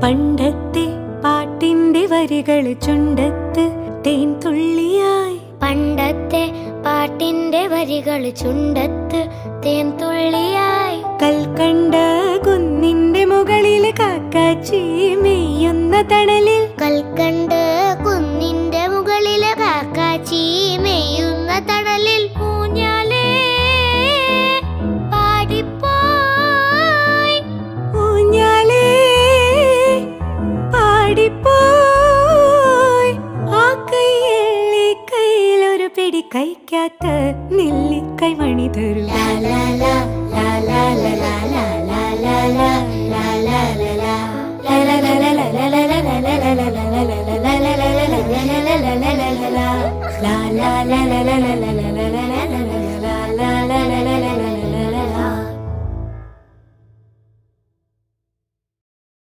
പണ്ടത്തെ പാട്ടിന്റെ വരികൾ ചുണ്ടത്ത് തേൻ തുള്ളിയായി. പണ്ടത്തെ പാട്ടിന്റെ വരികൾ ചുണ്ടത്ത് തേൻ തുള്ളിയായി. കൽക്കണ്ട കുന്നിന്റെ മുകളിൽ കാക്കാച്ചി മെയ്യുന്ന തണലിൽ. കൽക്കണ്ട് കുന്നിന്റെ മുകളിൽ കാക്കാച്ചി മെയ്യുന്ന തണലിൽ. ഊഞ്ഞാലേ പാടിപ്പോയി, ഊഞ്ഞാലേ പാടിപ്പോയി. ആ കൈയിലെ കയ്യിലൊരു പിടി കഴിക്കാത്ത നെല്ലിക്കൈ മണി തരൂ.